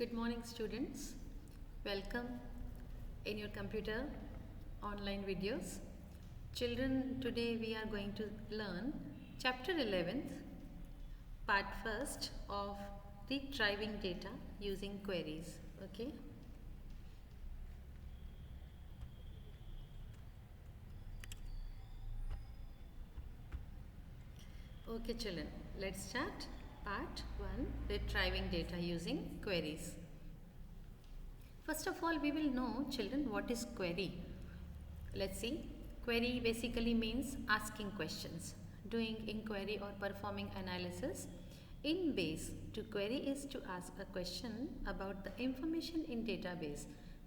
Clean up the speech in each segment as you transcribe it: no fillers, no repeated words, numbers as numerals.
Good morning, students. Welcome in your computer online videos. Children, today we are going to learn chapter 11th, part 1st of retrieving data using queries. Okay. Okay, children, let's start part 1, retrieving data using queries. First of all, we will know, children, what is query. Let's see. Query basically means asking questions, doing inquiry or performing analysis. In base, to query is to ask a question about the information in database.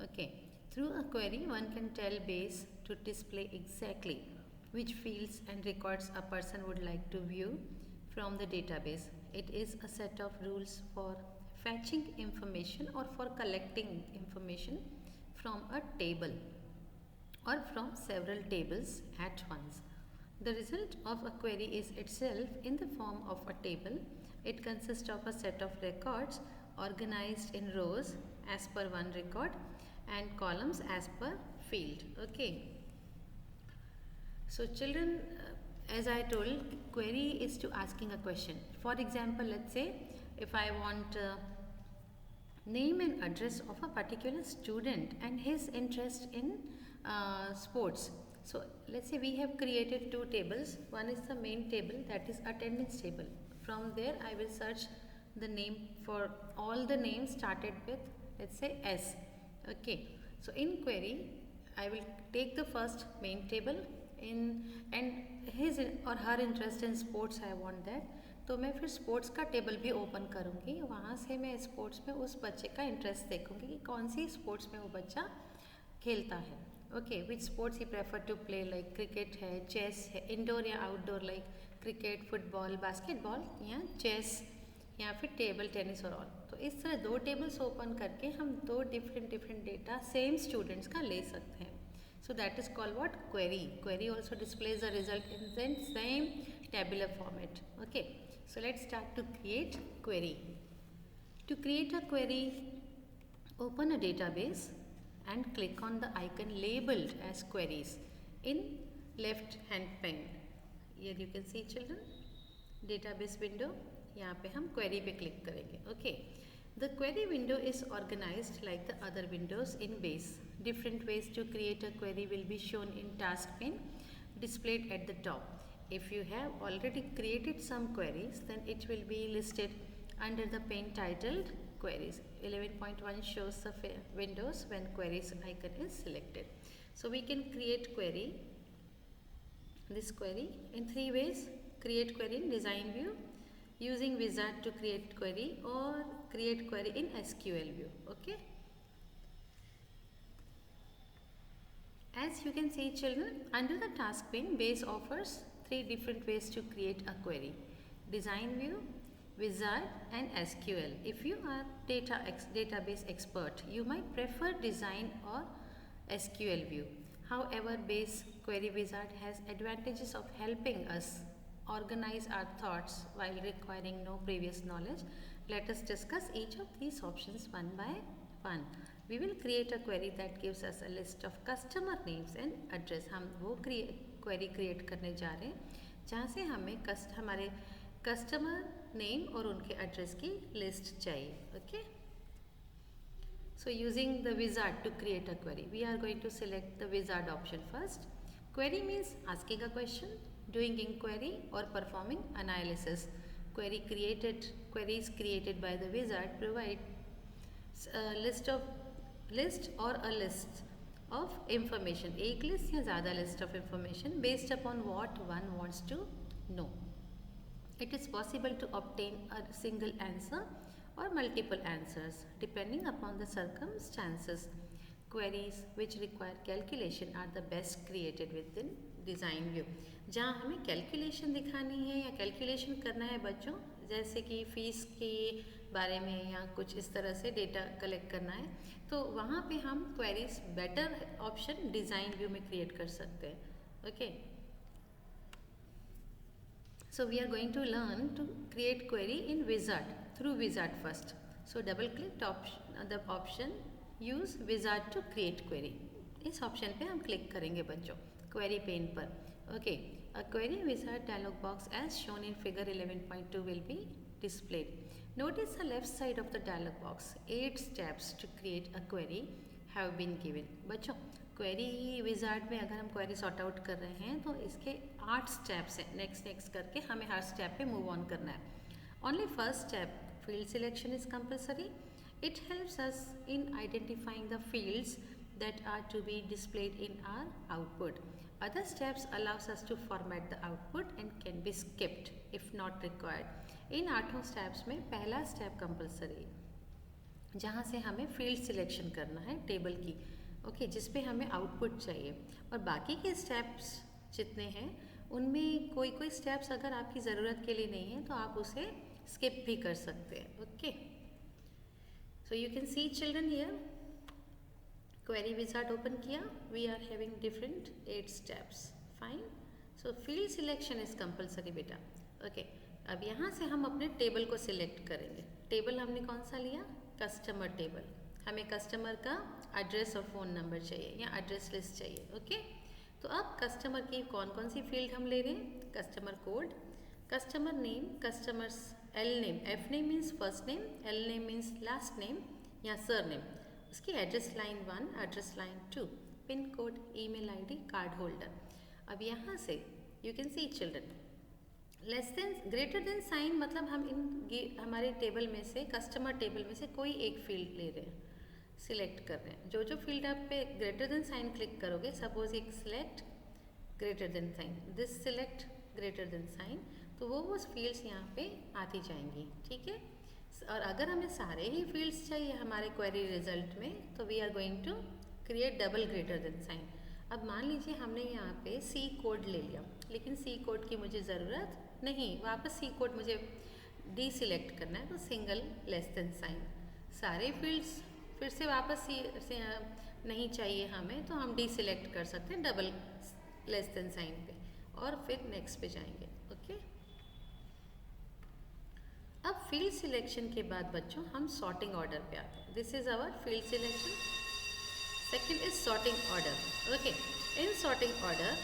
Okay. Through a query, one can tell base to display exactly which fields and records a person would like to view from the database. It is a set of rules for fetching information or for collecting information from a table or from several tables at once. The result of a query is itself in the form of a table. It consists of a set of records organized in rows as per one record and columns as per field. Okay. So children, as I told, query is to asking a question. For example, let's say if I want name and address of a particular student and his interest in sports. So let's say we have created two tables. One is the main table, that is attendance table. From there I will search the name for all the names started with, let's say, S. Okay. So in query I will take the first main table in and his or her interest in sports I want that. तो मैं फिर sports का table भी open करूँगी, वहाँ से मैं sports में उस बच्चे का इंटरेस्ट देखूँगी कि कौन सी स्पोर्ट्स में वो बच्चा खेलता है. Okay, which sports he prefer to play, like cricket है, चेस है, इंडोर या outdoor like cricket, football, basketball या चेस या फिर टेबल टेनिस और ऑल. तो इस तरह दो टेबल्स ओपन करके हम दो डिफरेंट डेटा सेम स्टूडेंट्स का ले सकते हैं. So that is called what? Query. Query also displays the result in the same tabular format. Okay. So let's start to create query. To create a query, open a database and click on the icon labeled as queries in left hand pane. Here you can see, children, database window. यहाँ पे हम query पे click करेंगे. Okay. The query window is organized like the other windows in base. Different ways to create a query will be shown in task pane displayed at the top. If you have already created some queries, then it will be listed under the pane titled queries. 11.1 shows the windows when queries icon is selected. So we can create query, this query in three ways. Create query in design view, using wizard to create query, or create query in SQL view. Okay. As you can see, children, under the task pane, base offers three different ways to create a query: design view, wizard and SQL. If you are database expert, you might prefer design or SQL view. However, base query wizard has advantages of helping us organize our thoughts while requiring no previous knowledge. Let us discuss each of these options one by one. We will create a query that gives us a list of customer names and address. हम वो query create करने जा रहे हैं जहाँ से हमें हमारे कस्टमर नेम और उनके एड्रेस की लिस्ट चाहिए. Okay. So using the wizard to create a query, we are going to select the wizard option first. Query means asking a question, doing inquiry or performing analysis. Queries created by the wizard provide a list or a list of information, एक list या ज़्यादा list of information based upon what one wants to know. It is possible to obtain a single answer or multiple answers depending upon the circumstances. Queries which require calculation are the best created within design view. जहाँ हमें calculation दिखानी है या calculation करना है बच्चों, जैसे कि फ़ीस के बारे में या कुछ इस तरह से डेटा कलेक्ट करना है, तो वहाँ पे हम queries better option design view में क्रिएट कर सकते हैं. Okay. So we are going to learn to create query in wizard through wizard first. So double click the option use wizard to create query. इस option पे हम click करेंगे बच्चों query pen पर. Okay, a query wizard dialog box as shown in figure 11.2 will be displayed. Notice the left side of the dialog box. 8 steps to create a query have been given. बच्चों query wizard में अगर हम query sort out कर रहे हैं तो इसके 8 steps हैं. नेक्स्ट करके हमें हर स्टेप पे मूव ऑन करना है. Only first step field selection is compulsory. It helps us in identifying the fields that are to be displayed in our output. Other steps allows us to format the output and can be skipped if not required. In 8 steps में पहला step compulsory जहाँ से हमें field selection करना है table की. Okay, जिस पे हमें आउटपुट चाहिए. और बाकी के स्टेप्स जितने हैं उनमें कोई स्टेप्स अगर आपकी ज़रूरत के लिए नहीं है तो आप उसे स्किप भी कर सकते हैं. Okay, so you can see children here query wizard open किया. We are having different 8 steps. Fine. So field selection is compulsory बेटा. ओके, अब यहाँ से हम अपने टेबल को सिलेक्ट करेंगे. टेबल हमने कौन सा लिया? Customer table. हमें कस्टमर का एड्रेस और फ़ोन नंबर चाहिए या एड्रेस लिस्ट चाहिए. ओके, तो अब कस्टमर की कौन सी फील्ड हम ले रहे हैं? Customer code, customer name, customers L name. F name means first name, L name means last name या सर नेम. उसकी address line 1, address line 2, pin code, email ID, card holder. अब यहाँ से you can see children less than greater than sign मतलब हम हमारे table में से कस्टमर टेबल में से कोई एक फील्ड ले रहे हैं, सिलेक्ट कर रहे हैं. जो फील्ड आप पे ग्रेटर देन साइन क्लिक करोगे, सपोज एक select greater than sign, this select greater than sign, तो वो फील्ड्स यहाँ पे आती जाएंगी. ठीक है. और अगर हमें सारे ही फील्ड्स चाहिए हमारे क्वेरी रिजल्ट में तो we are going to create double greater than sign. अब मान लीजिए हमने यहाँ पे सी कोड ले लिया, लेकिन सी कोड की मुझे ज़रूरत नहीं, वापस सी कोड मुझे डी सिलेक्ट करना है तो सिंगल लेस देन साइन. सारे फील्ड्स फिर से वापस सी से नहीं चाहिए हमें तो हम डी सिलेक्ट कर सकते हैं डबल लेस देन साइन पे और फिर नेक्स्ट पे जाएंगे. ओके, अब फील्ड सिलेक्शन के बाद बच्चों हम सॉर्टिंग ऑर्डर पे आते हैं. This is our field selection. Second is sorting order. Okay, in sorting order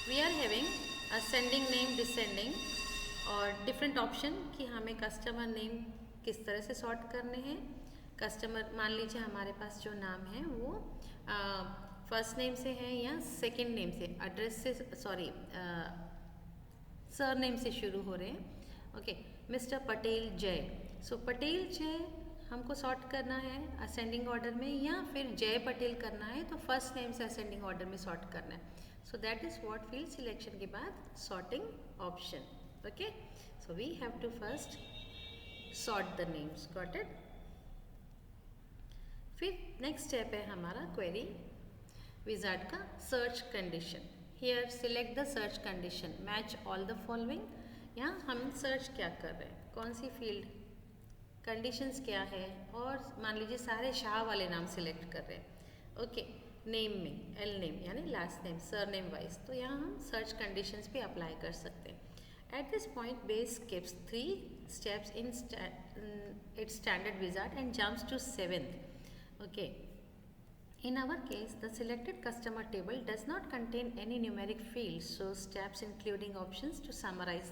we are having ascending name, descending और डिफरेंट ऑप्शन कि हमें कस्टमर नेम किस तरह से सॉर्ट करने हैं. कस्टमर मान लीजिए हमारे पास जो नाम है वो फर्स्ट नेम से है या सेकंड नेम से, एड्रेस से सॉरी सर नेम से शुरू हो रहे हैं. ओके, मिस्टर पटेल जय. सो पटेल जय हमको सॉर्ट करना है असेंडिंग ऑर्डर में या फिर जय पटेल करना है तो फर्स्ट नेम से असेंडिंग ऑर्डर में सॉर्ट करना है. So that is what field selection के बाद sorting option. Okay, so we have to first sort the names. Got it. फिर नेक्स्ट स्टेप है हमारा क्वेरी विजार्ड का search condition. Here select the search condition, match all the following. यहाँ हम search क्या कर रहे हैं, कौन सी फील्ड, कंडीशंस क्या है, और मान लीजिए सारे शाह वाले नाम सिलेक्ट कर रहे हैं. ओके, नेम में एल नेम यानी last name, sir name wise, तो यहाँ हम सर्च कंडीशंस भी अप्लाई कर सकते हैं. At this point base skips 3 steps in its standard wizard and jumps to 7th. Okay. In our case, the selected customer table does not contain any numeric fields, so steps including options to summarize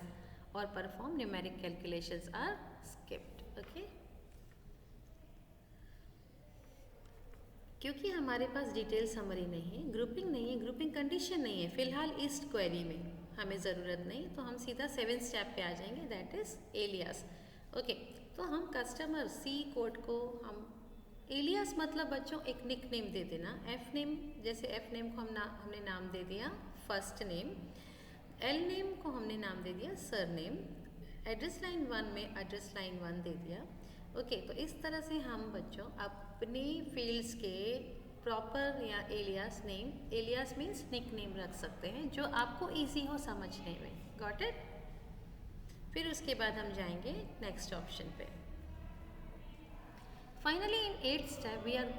or perform numeric calculations are skipped. Okay. क्योंकि हमारे पास detail summary नहीं है, grouping नहीं है, grouping condition नहीं है फिलहाल इस क्वेरी में, हमें ज़रूरत नहीं, तो हम सीधा 7th स्टेप पे आ जाएंगे, दैट इज़ एलियास. ओके, तो हम कस्टमर सी कोड को हम एलियास मतलब बच्चों एक निक नेम दे देना. एफ नेम, जैसे एफ नेम को हमने नाम दे दिया फर्स्ट नेम, एल नेम को हमने नाम दे दिया सर नेम, एड्रेस लाइन 1 में एड्रेस लाइन 1 दे दिया. ओके, तो इस तरह से हम बच्चों अपनी फील्ड्स के प्रॉपर या alias name, alias means nick name रख सकते हैं जो आपको ईजी हो समझने में. Got it. फिर उसके बाद हम जाएंगे नेक्स्ट ऑप्शन पे. Finally, in 8th step, we are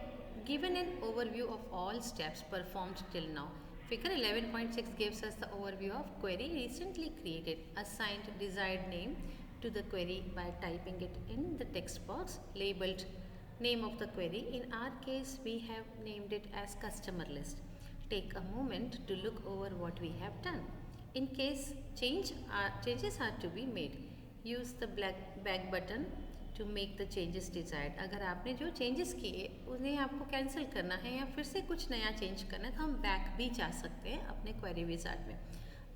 given an overview of all steps performed till now. Figure 11.6 gives us the overview of query recently created, assigned desired name, to the query by typing it in the text box labeled name of the query. In our case, we have named it as customer list. Take a moment to look over what we have done. In case changes are to be made, use the back button to make the changes desired. अगर आपने जो changes किए उन्हें आपको cancel करना है या फिर से कुछ नया change करना है तो हम back भी जा सकते हैं अपने query wizard में.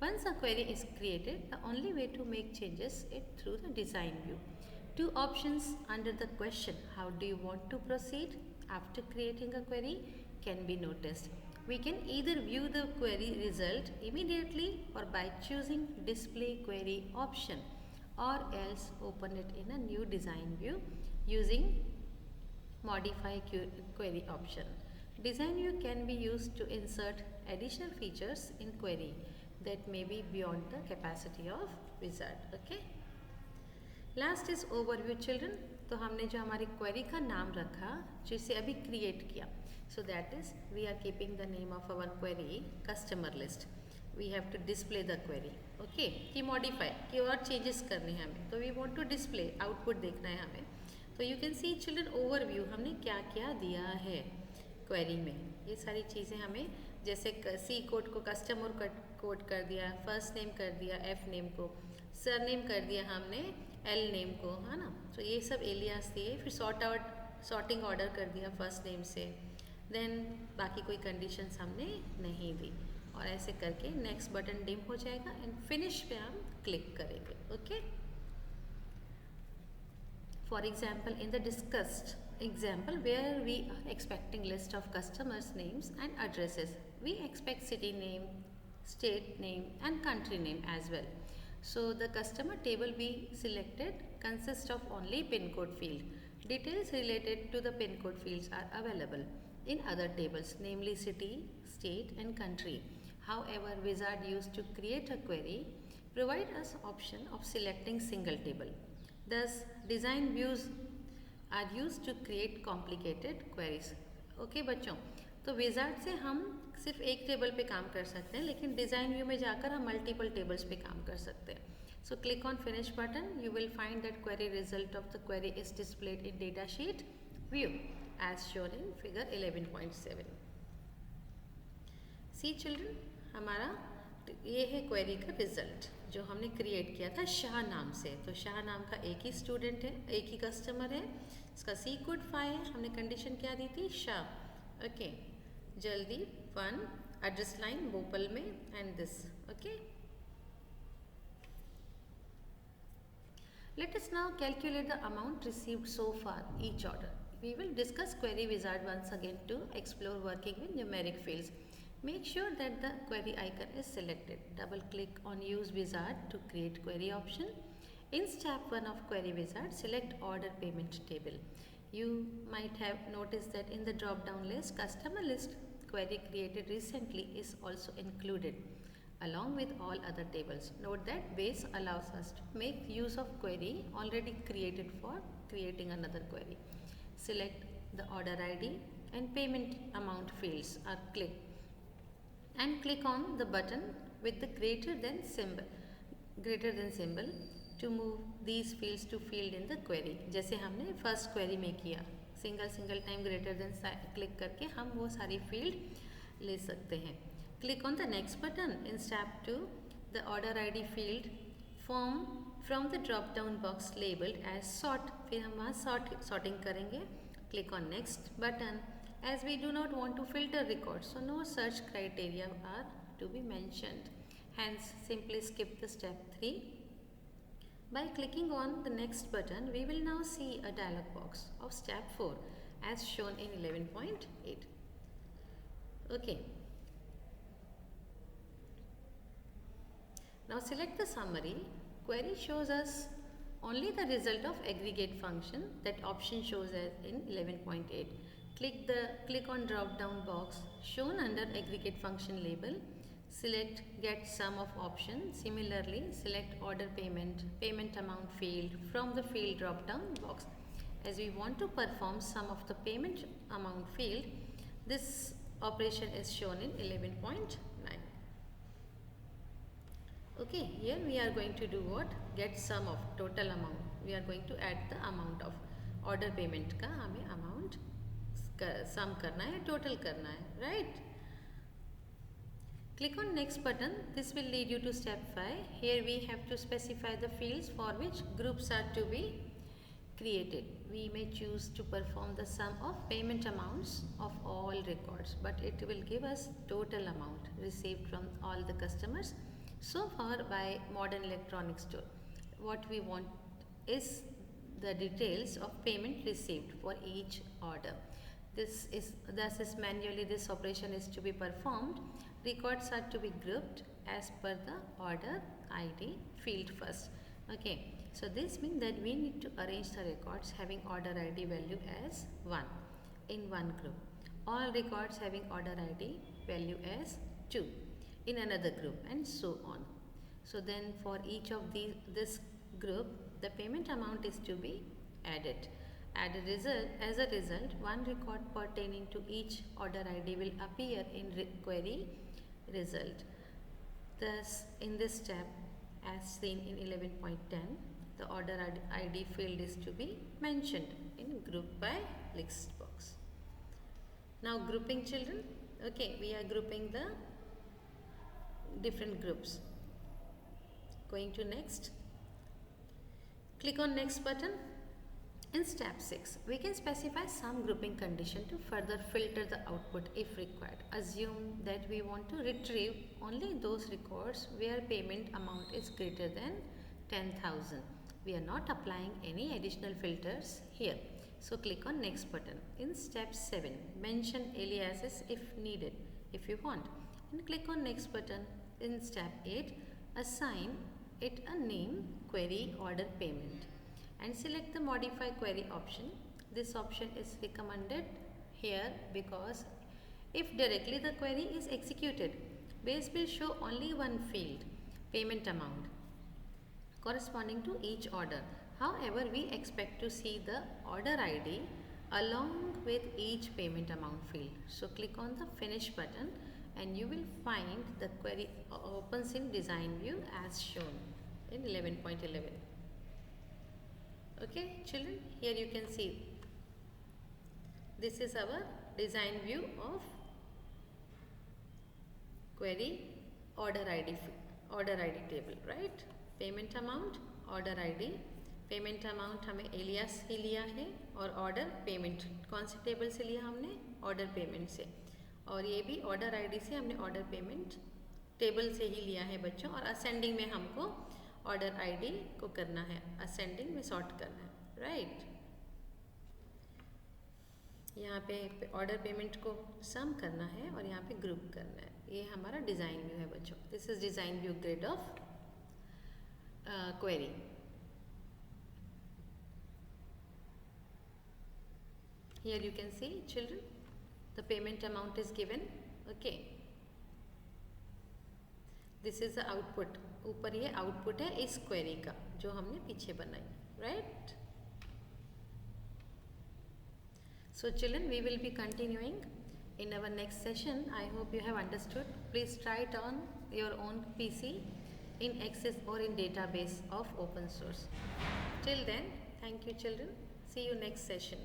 Once a query is created, the only way to make changes is through the design view. Two options under the question, how do you want to proceed after creating a query, can be noticed. We can either view the query result immediately or by choosing display query option, or else open it in a new design view using modify query option. Design view can be used to insert additional features in query that may be beyond the capacity of wizard. Okay. Last is overview children. तो हमने जो हमारी query का नाम रखा जिसे अभी create किया, so that is we are keeping the name of our query customer list. We have to display the query. Okay, कि modify कि और changes करने हैं हमें, तो we want to display output देखना है हमें. तो you can see children overview हमने क्या क्या दिया है query में. ये सारी चीज़ें हमें जैसे C कोड को कस्टमर कोड कर दिया, फर्स्ट नेम कर दिया F नेम को, सर नेम कर दिया हमने L नेम को, है ना. तो ये सब एलियास दिए, फिर सॉर्टिंग ऑर्डर कर दिया फर्स्ट नेम से, देन बाकी कोई कंडीशंस हमने नहीं दी. और ऐसे करके नेक्स्ट बटन डिम हो जाएगा एंड फिनिश पे हम क्लिक करेंगे. Okay. For example in the discussed example where we are expecting list of customers names and addresses, we expect city name, state name and country name as well. So the customer table we selected consists of only pin code field. Details related to the pin code fields are available in other tables, namely city, state and country. However, wizard used to create a query provide us option of selecting single table. Thus design views are used to create complicated queries. Okay बच्चों, तो wizard से हम सिर्फ एक table पे काम कर सकते हैं, लेकिन डिज़ाइन व्यू में जाकर हम मल्टीपल टेबल्स पे काम कर सकते हैं. So click on finish button. You will find that query result of the query is displayed in data sheet view as shown in figure 11.7. See children, हमारा ये है क्वेरी का रिजल्ट जो हमने क्रिएट किया था शाह नाम से. तो शाह नाम का एक ही स्टूडेंट है, एक ही कस्टमर है, इसका सी कोड 5 है. हमने कंडीशन क्या दी थी, शाह. ओके, जल्दी 1 एड्रेस लाइन भोपाल में and this. Okay, let us now calculate the amount received so far each order. We will discuss query wizard once again to explore working with numeric fields. Make sure that the query icon is selected. Double click on use wizard to create query option. In step 1 of query wizard, select order payment table. You might have noticed that in the drop down list, customer list query created recently is also included along with all other tables. Note that base allows us to make use of query already created for creating another query. Select the order ID and payment amount fields are clicked and click on the button with the greater than symbol to move these fields to field in the query. जैसे हमने first query में किया, single time greater than click करके हम वो सारी field ले सकते हैं. Click on the next button in step 2. The order ID field from the drop down box labeled as sort. फिर हम वहाँ sorting करेंगे. Click on next button. As we do not want to filter records, so no search criteria are to be mentioned. Hence, simply skip the step 3. By clicking on the next button, we will now see a dialog box of step 4 as shown in 11.8. Okay. Now select the summary. Query shows us only the result of aggregate function. That option shows as in 11.8. Click on drop down box shown under aggregate function label. Select get sum of option. Similarly, select order payment amount field from the field drop down box. As we want to perform sum of the payment amount field, this operation is shown in 11.9. Okay, here we are going to do what? Get sum of total amount. We are going to add the amount of order payment का हमें amount sum करना है, total करना है, right? Click on next button. This will lead you to step 5. Here we have to specify the fields for which groups are to be created. We may choose to perform the sum of payment amounts of all records, but it will give us total amount received from all the customers so far by Modern Electronics Store. What we want is the details of payment received for each order. Thus manually this operation is to be performed. Records are to be grouped as per the order ID field first. Okay, so this means that we need to arrange the records having order ID value as 1 in one group. All records having order ID value as 2 in another group, and so on. So then for each of this group, the payment amount is to be added. As a result, one record pertaining to each order ID will appear in query result. Thus, in this step, as seen in 11.10, the order ID field is to be mentioned in group by list box. Now grouping, children. Okay, we are grouping the different groups. Going to next. Click on next button. In step 6, we can specify some grouping condition to further filter the output if required. Assume that we want to retrieve only those records where payment amount is greater than 10,000. We are not applying any additional filters here. So click on next button. In step 7, mention aliases if needed, if you want. And click on next button. In step 8, assign it a name, query, order, payment, and select the modify query option. This option is recommended here because if directly the query is executed, base will show only one field, payment amount, corresponding to each order. However, we expect to see the order ID along with each payment amount field. So click on the finish button and you will find the query opens in design view as shown in 11.11. Okay, children, here you can see this is our design view of query order ID table, right? Payment amount, order ID. Payment amount हमें alias ही लिया है और order payment कौन से table से लिया हमने? Order payment से, और ये भी ऑर्डर आईडी से हमने ऑर्डर पेमेंट टेबल से ही लिया है बच्चों। और असेंडिंग में हमको ऑर्डर आईडी को करना है, असेंडिंग में सॉर्ट करना है, राइट। यहाँ पे ऑर्डर पेमेंट को सम करना है और यहाँ पे ग्रुप करना है। ये हमारा डिज़ाइन व्यू है बच्चों। This is design view grid of query. Here you can see, children, the payment amount is given. Okay, this is the output. ऊपर ये output है इस query का जो हमने पीछे बनाई, right? So children, we will be continuing in our next session. I hope you have understood. Please try it on your own PC in Access or in database of open source. Till then, thank you children. See you next session.